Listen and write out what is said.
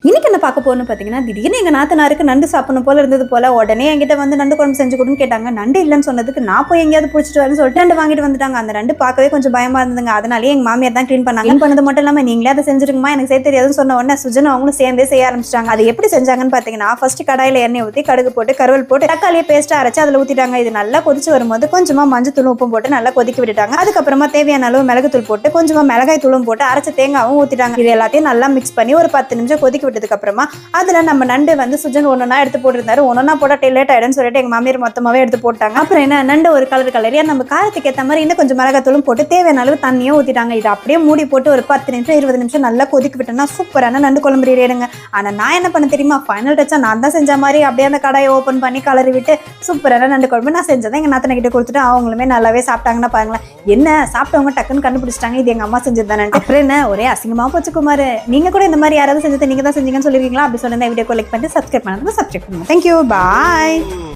இன்னைக்கு என்ன பார்க்க போகணும்னு பார்த்தீங்கன்னா, திடீர்னு எங்கள் நாத்தனாருக்கு நண்டு சாப்பிடணும் போல இருந்தது போல. உடனே என்கிட்ட வந்து நண்டு குழம்பு செஞ்சு கொடுன்னு கேட்டாங்க. நண்டு இல்லைன்னு சொன்னதுக்கு நான் போய் எங்கேயாவது பிடிச்சிட்டு வரேன்னு சொல்லிட்டு நண்டு வாங்கிட்டு வந்துட்டாங்க. அந்த நண்டு பார்க்கவே கொஞ்சம் பயமா இருந்ததுங்க. அதனாலேயே எங்கள் மாமியார் தான் க்ளீன் பண்ணாங்க. க்ளீன் பண்ணது மட்டும் இல்லாமல் நீங்களே அதை செஞ்சிருக்குமா, எனக்கு செய்ய தெரியாதுன்னு சொன்ன உடனே சுஜன் அவங்களும் சேர்ந்தே செய்ய ஆரம்பிச்சிட்டாங்க. அது எப்படி செஞ்சாங்கன்னு பார்த்தீங்கன்னா, ஃபர்ஸ்ட் கடாயில் எண்ணெய் ஊற்றி கடுகு போட்டு கருவல் போட்டு தக்காளியை பேஸ்ட்டாக அரைச்சி அதில் ஊற்றிட்டாங்க. இது நல்லா கொதிச்சு வரும்போது கொஞ்சமாக மஞ்சத்தூள் உப்பும் போட்டு நல்லா கொதிக்க விட்டுட்டாங்க. அதுக்கப்புறமா தேவையான அளவு மிளகுத்தூள் போட்டு கொஞ்சமாக மிளகாய் தூளும் போட்டு அரைச்ச தேங்காவும் ஊற்றிட்டாங்க. இது எல்லாத்தையும் நல்லா மிக்ஸ் பண்ணி ஒரு 10 நிமிஷம் கொதிக்க விட்டதுக்கு அப்புறமா அதுல நம்ம நண்டு வந்து சுஜன் ஒன்னொன்னா எடுத்து போட்டுருந்தாரு. ஒன்னொன்னா போட்டா லேட் ஆயிடும்னு சொல்லிட்டு எங்க மாமியார் மொத்தமாவே எடுத்து போட்டாங்க. அப்புறம் என்ன நண்டு ஒரு கலரியா நம்ம காரத்துக்கு ஏற்ற மாதிரி இன்னும் கொஞ்சம் மிளகாத்தூளும் போட்டு தேவையான அளவு தண்ணியும் ஊத்திட்டாங்க. இது அப்படியே மூடி போட்டு ஒரு 10 நிமிஷம் 20 நிமிஷம் நல்லா கொதிக்க விட்டோம்னா சூப்பரான நண்டு குழம்பு ரெடியாடுங்க. ஆனா நான் என்ன பண்ண தெரியுமா, ஃபைனல் டச்சா நான் தான் செஞ்ச மாதிரி அப்படியே அந்த கடாயை ஓப்பன் பண்ணி கலரி விட்டு சூப்பரான நண்டு குழம்பு நான் செஞ்சதை எங்க நாத்தனை கிட்ட கொடுத்துட்டு அவங்களுமே நல்லாவே சாப்பிட்டாங்கன்னா பாருங்களேன். என்ன சாப்பிட்டவங்க டக்குன்னு கண்டுபிடிச்சிட்டாங்க இது எங்க அம்மா செஞ்சது தானே. அப்புறம் என்ன ஒரே அசிங்கமா போச்சு குமார். நீங்க கூட இந்த மாதிரி யாராவது செஞ்சதை நீங்க தான் செஞ்சீங்கன்னு சொல்லிருக்கீங்களா? அப்படி சொல்லுங்க. வீடியோ லைக் பண்ணி சப்ஸ்கிரைப் பண்ணுங்க. Thank you. Bye.